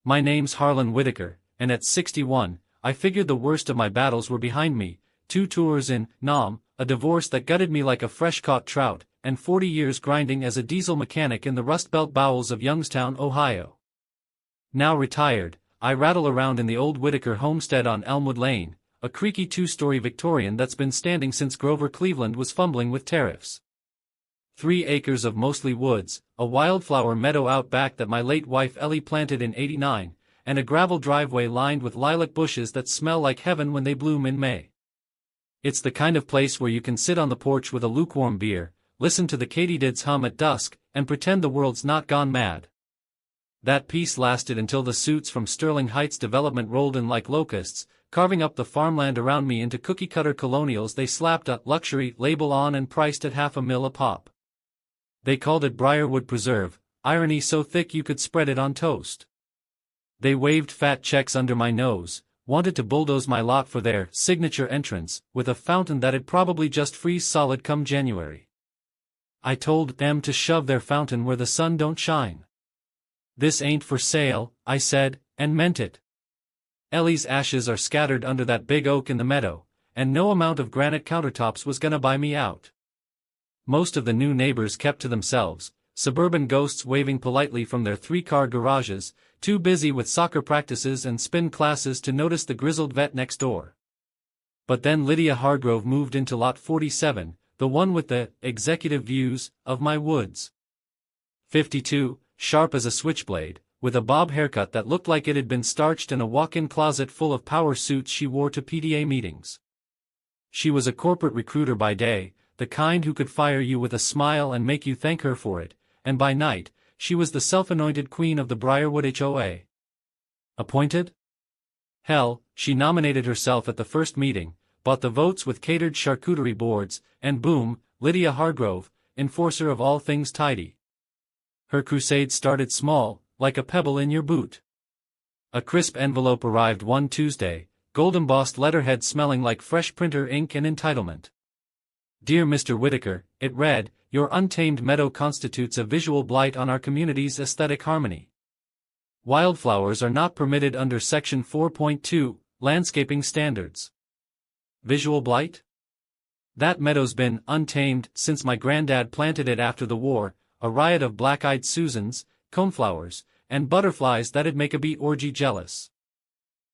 My name's Harlan Whitaker, and at 61, I figured the worst of my battles were behind me: 2 tours in Nam, a divorce that gutted me like a fresh-caught trout, and 40 years grinding as a diesel mechanic in the Rust Belt bowels of Youngstown, Ohio. Now retired, I rattle around in the old Whitaker homestead on Elmwood Lane, a creaky 2-story Victorian that's been standing since Grover Cleveland was fumbling with tariffs. 3 acres of mostly woods, a wildflower meadow out back that my late wife Ellie planted in '89, and a gravel driveway lined with lilac bushes that smell like heaven when they bloom in May. It's the kind of place where you can sit on the porch with a lukewarm beer, listen to the katydids hum at dusk, and pretend the world's not gone mad. That peace lasted until the suits from Sterling Heights development rolled in like locusts, carving up the farmland around me into cookie-cutter colonials they slapped a luxury label on and priced at $500,000 a pop. They called it Briarwood Preserve, irony so thick you could spread it on toast. They waved fat checks under my nose, wanted to bulldoze my lot for their signature entrance, with a fountain that'd probably just freeze solid come January. I told them to shove their fountain where the sun don't shine. This ain't for sale, I said, and meant it. Ellie's ashes are scattered under that big oak in the meadow, and no amount of granite countertops was gonna buy me out. Most of the new neighbors kept to themselves, suburban ghosts waving politely from their 3-car garages, too busy with soccer practices and spin classes to notice the grizzled vet next door. But then Lydia Hargrove moved into lot 47, the one with the executive views of my woods. 52, sharp as a switchblade, with a bob haircut that looked like it had been starched and a walk-in closet full of power suits she wore to PTA meetings. She was a corporate recruiter by day, the kind who could fire you with a smile and make you thank her for it, and by night, she was the self-anointed queen of the Briarwood HOA. Appointed? Hell, she nominated herself at the first meeting, bought the votes with catered charcuterie boards, and boom, Lydia Hargrove, enforcer of all things tidy. Her crusade started small, like a pebble in your boot. A crisp envelope arrived one Tuesday, gold-embossed letterhead smelling like fresh printer ink and entitlement. Dear Mr. Whitaker, it read, your untamed meadow constitutes a visual blight on our community's aesthetic harmony. Wildflowers are not permitted under Section 4.2, Landscaping Standards. Visual blight? That meadow's been untamed since my granddad planted it after the war, a riot of black-eyed Susans, coneflowers, and butterflies that'd make a bee orgy jealous.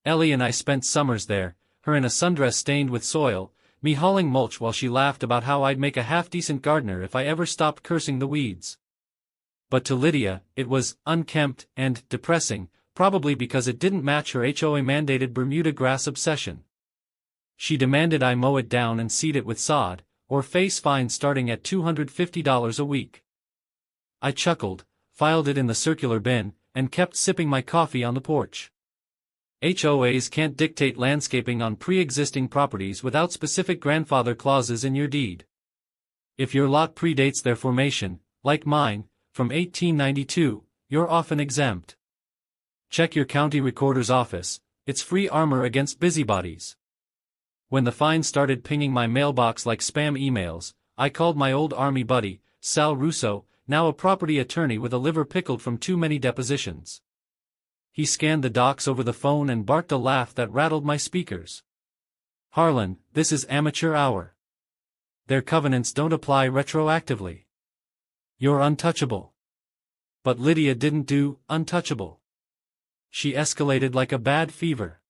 Ellie and I spent summers there, her in a sundress stained with soil, me hauling mulch while she laughed about how I'd make a half-decent gardener if I ever stopped cursing the weeds. But to Lydia, it was unkempt and depressing, probably because it didn't match her HOA-mandated Bermuda grass obsession. She demanded I mow it down and seed it with sod, or face fines starting at $250 a week. I chuckled, filed it in the circular bin, and kept sipping my coffee on the porch. HOAs can't dictate landscaping on pre-existing properties without specific grandfather clauses in your deed. If your lot predates their formation, like mine, from 1892, you're often exempt. Check your county recorder's office, it's free armor against busybodies. When the fines started pinging my mailbox like spam emails, I called my old army buddy, Sal Russo, now a property attorney with a liver pickled from too many depositions. He scanned the docs over the phone and barked a laugh that rattled my speakers. Harlan, this is amateur hour. Their covenants don't apply retroactively. You're untouchable. But Lydia didn't do untouchable. She escalated like a bad fever.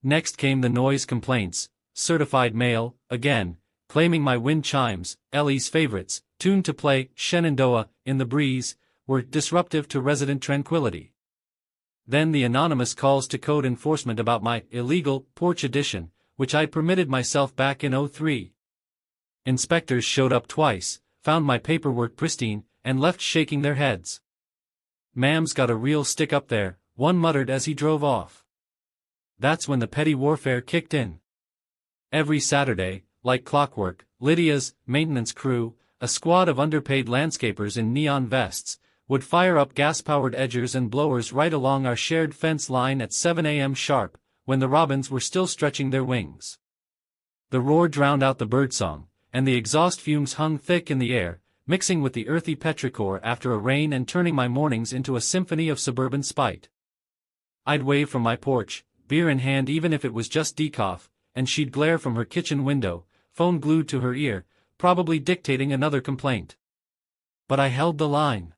Next came the noise complaints, certified mail, again, claiming my wind chimes, Ellie's favorites, tuned to play Shenandoah in the breeze, were disruptive to resident tranquility. Then the anonymous calls to code enforcement about my illegal porch addition, which I permitted myself back in '03. Inspectors showed up twice, found my paperwork pristine, and left shaking their heads. Ma'am's got a real stick up there, one muttered as he drove off. That's when the petty warfare kicked in. Every Saturday, like clockwork, Lydia's maintenance crew, a squad of underpaid landscapers in neon vests, would fire up gas-powered edgers and blowers right along our shared fence line at 7 a.m. sharp, when the robins were still stretching their wings. The roar drowned out the birdsong, and the exhaust fumes hung thick in the air, mixing with the earthy petrichor after a rain and turning my mornings into a symphony of suburban spite. I'd wave from my porch, beer in hand even if it was just decaf, and she'd glare from her kitchen window, phone glued to her ear, probably dictating another complaint. But I held the line.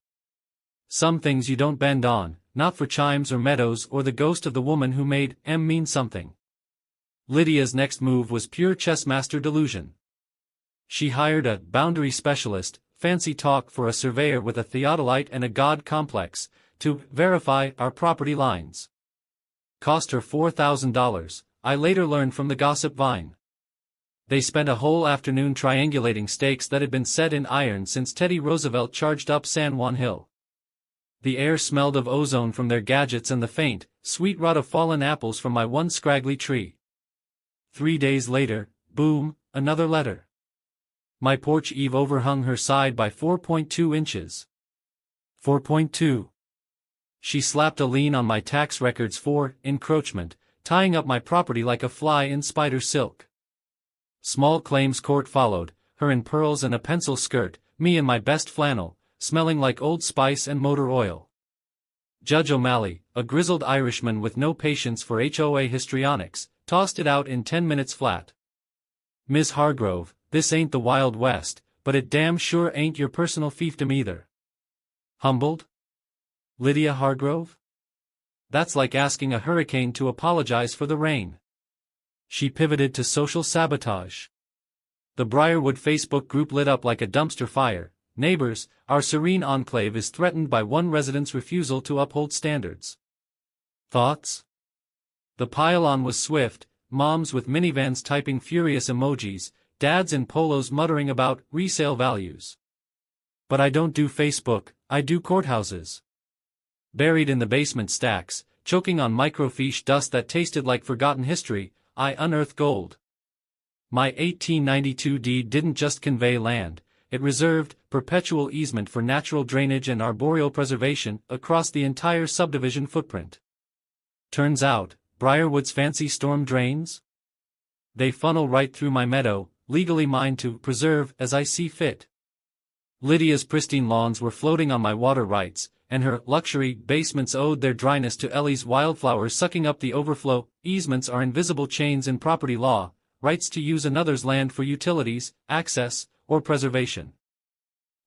Some things you don't bend on, not for chimes or meadows or the ghost of the woman who made M mean something. Lydia's next move was pure chessmaster delusion. She hired a boundary specialist, fancy talk for a surveyor with a theodolite and a god complex, to verify our property lines. Cost her $4,000, I later learned from the gossip vine. They spent a whole afternoon triangulating stakes that had been set in iron since Teddy Roosevelt charged up San Juan Hill. The air smelled of ozone from their gadgets and the faint, sweet rot of fallen apples from my one scraggly tree. 3 days later, boom, another letter. My porch eave overhung her side by 4.2 inches. 4.2. She slapped a lien on my tax records for encroachment, tying up my property like a fly in spider silk. Small claims court followed, her in pearls and a pencil skirt, me in my best flannel, smelling like Old Spice and motor oil. Judge O'Malley, a grizzled Irishman with no patience for HOA histrionics, tossed it out in 10 minutes flat. Ms. Hargrove, this ain't the Wild West, but it damn sure ain't your personal fiefdom either. Humbled? Lydia Hargrove? That's like asking a hurricane to apologize for the rain. She pivoted to social sabotage. The Briarwood Facebook group lit up like a dumpster fire. Neighbors, our serene enclave is threatened by one resident's refusal to uphold standards. Thoughts? The pile-on was swift, moms with minivans typing furious emojis, dads in polos muttering about resale values. But I don't do Facebook, I do courthouses. Buried in the basement stacks, choking on microfiche dust that tasted like forgotten history, I unearthed gold. My 1892 deed didn't just convey land, it reserved perpetual easement for natural drainage and arboreal preservation across the entire subdivision footprint. Turns out, Briarwood's fancy storm drains? They funnel right through my meadow, legally mine to preserve as I see fit. Lydia's pristine lawns were floating on my water rights, and her luxury basements owed their dryness to Ellie's wildflowers sucking up the overflow. Easements are invisible chains in property law, rights to use another's land for utilities, access, or preservation.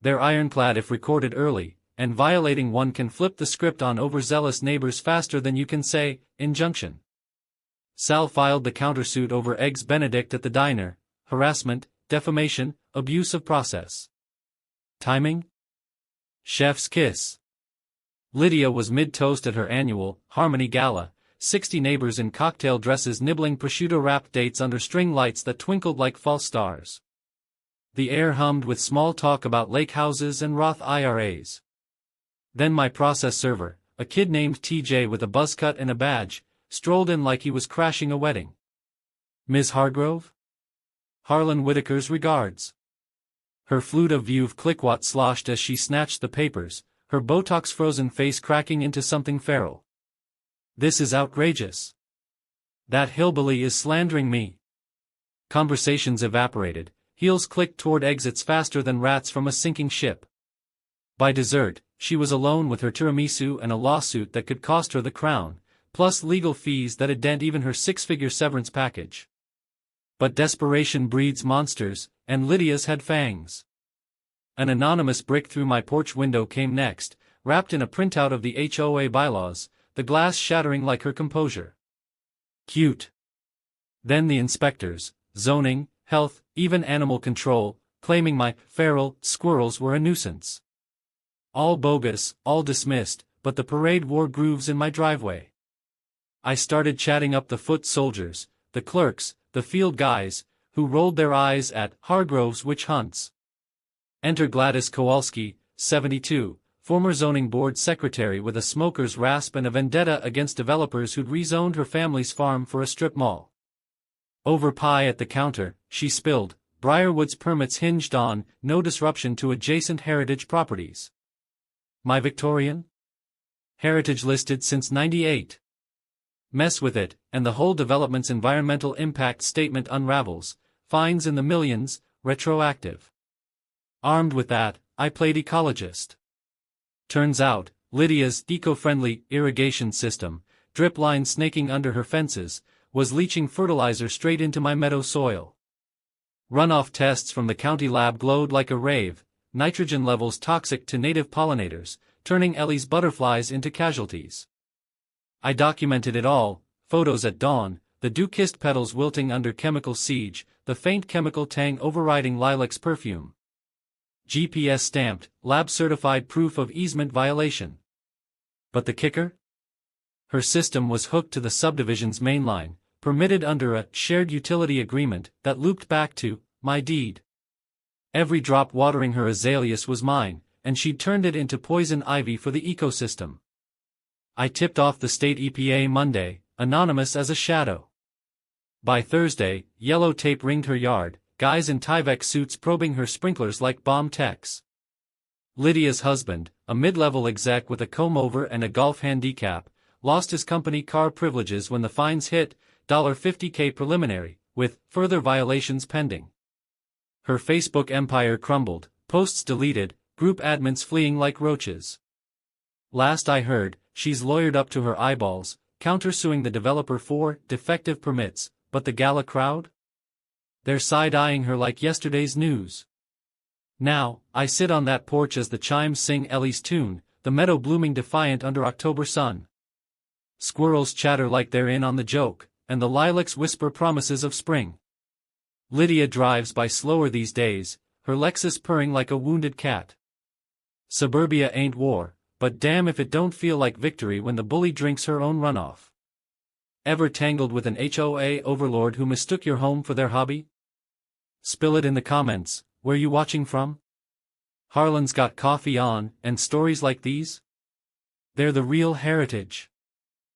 They're ironclad if recorded early, and violating one can flip the script on overzealous neighbors faster than you can say, injunction. Sal filed the countersuit over Eggs Benedict at the diner, harassment, defamation, abuse of process. Timing? Chef's kiss. Lydia was mid-toast at her annual Harmony Gala, 60 neighbors in cocktail dresses nibbling prosciutto-wrapped dates under string lights that twinkled like false stars. The air hummed with small talk about lake houses and Roth IRAs. Then my process server, a kid named TJ with a buzz cut and a badge, strolled in like he was crashing a wedding. Ms. Hargrove? Harlan Whitaker's regards. Her flute of Veuve Clicquot sloshed as she snatched the papers, her Botox-frozen face cracking into something feral. This is outrageous. That hillbilly is slandering me. Conversations evaporated, heels clicked toward exits faster than rats from a sinking ship. By dessert, she was alone with her tiramisu and a lawsuit that could cost her the crown, plus legal fees that'd dent even her six-figure severance package. But desperation breeds monsters, and Lydia's had fangs. An anonymous brick through my porch window came next, wrapped in a printout of the HOA bylaws, the glass shattering like her composure. Cute. Then the inspectors, zoning, health, even animal control, claiming my feral squirrels were a nuisance. All bogus, all dismissed, but the parade wore grooves in my driveway. I started chatting up the foot soldiers, the clerks, the field guys, who rolled their eyes at Hargrove's witch hunts. Enter Gladys Kowalski, 72, former zoning board secretary with a smoker's rasp and a vendetta against developers who'd rezoned her family's farm for a strip mall. Over pie at the counter, she spilled, Briarwood's permits hinged on no disruption to adjacent heritage properties. My Victorian? Heritage listed since '98. Mess with it, and the whole development's environmental impact statement unravels, fines in the millions, retroactive. Armed with that, I played ecologist. Turns out, Lydia's eco-friendly irrigation system drip lines snaking under her fences, was leaching fertilizer straight into my meadow soil. Runoff tests from the county lab glowed like a rave, nitrogen levels toxic to native pollinators, turning Ellie's butterflies into casualties. I documented it all, photos at dawn, the dew-kissed petals wilting under chemical siege, the faint chemical tang overriding lilac's perfume. GPS stamped, lab-certified proof of easement violation. But the kicker? Her system was hooked to the subdivision's mainline, permitted under a shared utility agreement that looped back to my deed. Every drop watering her azaleas was mine, and she'd turned it into poison ivy for the ecosystem. I tipped off the state EPA Monday, anonymous as a shadow. By Thursday, yellow tape ringed her yard, guys in Tyvek suits probing her sprinklers like bomb techs. Lydia's husband, a mid-level exec with a comb-over and a golf handicap, lost his company car privileges when the fines hit, $50K preliminary, with further violations pending. Her Facebook empire crumbled, posts deleted, group admins fleeing like roaches. Last I heard, she's lawyered up to her eyeballs, countersuing the developer for defective permits, but the gala crowd? They're side-eyeing her like yesterday's news. Now, I sit on that porch as the chimes sing Ellie's tune, the meadow blooming defiant under October sun. Squirrels chatter like they're in on the joke, and the lilacs whisper promises of spring. Lydia drives by slower these days, her Lexus purring like a wounded cat. Suburbia ain't war, but damn if it don't feel like victory when the bully drinks her own runoff. Ever tangled with an HOA overlord who mistook your home for their hobby? Spill it in the comments. Where you watching from? Harlan's got coffee on, and stories like these? They're the real heritage.